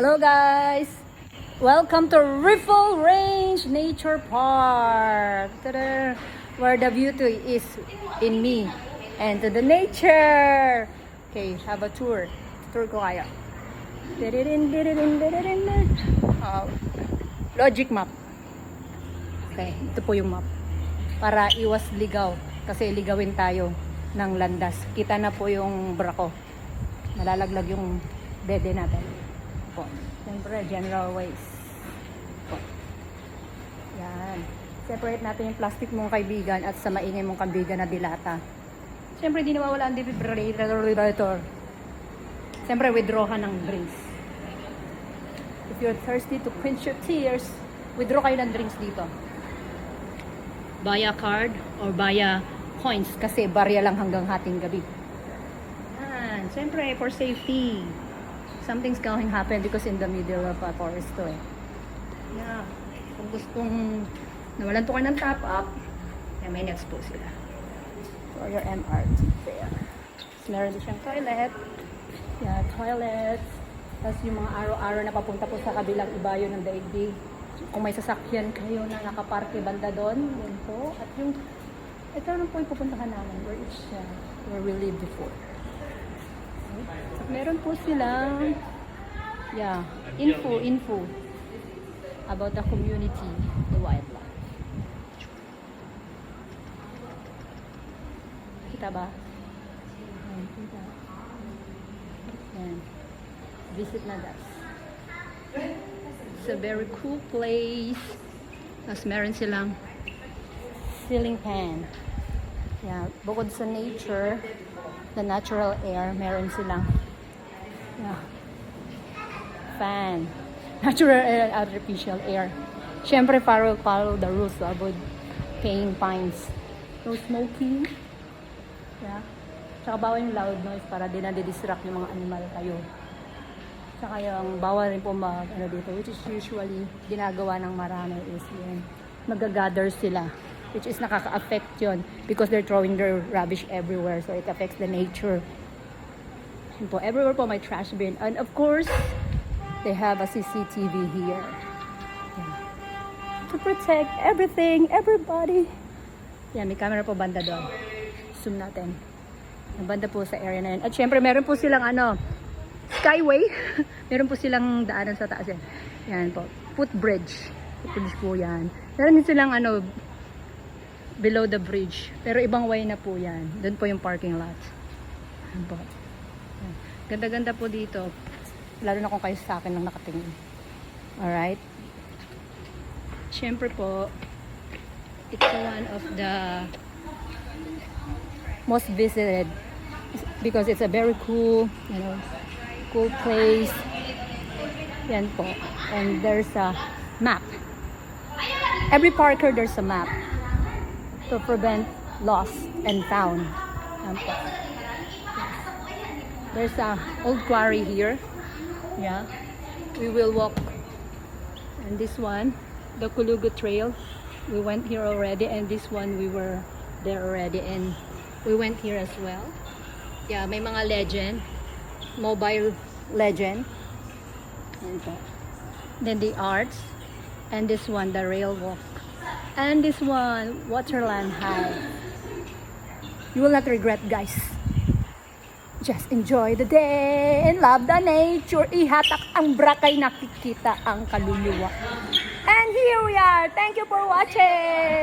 Hello guys! Welcome to Riffle Range Nature Park! Ta-da! Where the beauty is in me and to the nature! Okay, have a tour. Tour ko kayo. Logic map. Okay, ito po yung map. Para iwas ligaw. Kasi ligawin tayo ng landas. Kita na po yung brako. Nalalaglag yung dede natin. Po. Siyempre, general ways. Po. Yan. Separate natin yung plastic mong kaibigan at sa maingay mong kaibigan na dilata. Siyempre, di nawawala ang defibrillator. Siyempre, withdraw ka ng drinks. If you're thirsty to quench your tears, withdraw kayo ng drinks dito. Via card or via coins kasi barya lang hanggang hating gabi. Yan. Siyempre, for safety. Something's going to happen because in the middle of a forest to eh. Yeah. Kung gustong nawalan po kayo ng top up, yeah, may next po sila. For your MRT there. Tapos meron din siyang toilet. Yeah, toilet. Tapos yung mga araw-araw na papunta po sa kabilang ibayo ng daigdig. Kung may sasakyan kayo na nakaparke banda doon, yun po. At yung, ito naman po yung pupuntahan namin where we lived before. At meron po silang info about the community, the wildlife. Kita ba? Ayan, kita. Ayan. Visit na guys. It's a very cool place. Tapos meron silang ceiling fan. Yeah, bukod sa nature, the natural air, meron silang fan. Natural air and artificial air. Siyempre, follow the rules to avoid paying fines. No smoking. Yeah. Tsaka bawal yung loud noise para di na-distract yung mga animal kayo. Tsaka yung bawal rin po dito, which is usually ginagawa ng marami is yun, mag-gather sila. Which is nakaka-affect yun because they're throwing their rubbish everywhere. So it affects the nature. Yun po, everywhere po may trash bin. And of course, they have a CCTV here. Yeah. To protect everything, everybody. Yan, may camera po banda doon. Zoom natin. Ang banda po sa area na yan. At syempre, meron po silang skyway. Meron po silang daanan sa taas yan. Yan po. Footbridge. Footbridge po yan. Meron din silang below the bridge. Pero ibang way na po yan. Doon po yung parking lot. Yan po. Yan. Ganda-ganda po dito. Lalo na kung kayo sa akin lang nakatingin. Alright? Siyempre po, it's one of the most visited because it's a very cool, cool place. Yan po. And there's a map. Every parker, there's a map to prevent lost and found. Yan po. There's a old quarry here. Yeah, we will walk. And this one, the Kulugu Trail, we went here already, and this one we were there already, and we went here as well. Yeah, may mga legend, mobile legend. And then the arts, and this one, the rail walk, and this one, Waterland High. You will not regret, guys. Just enjoy the day and love the nature. Ihatak ang brakay, nakikita ang kaluluwa. And here we are. Thank you for watching.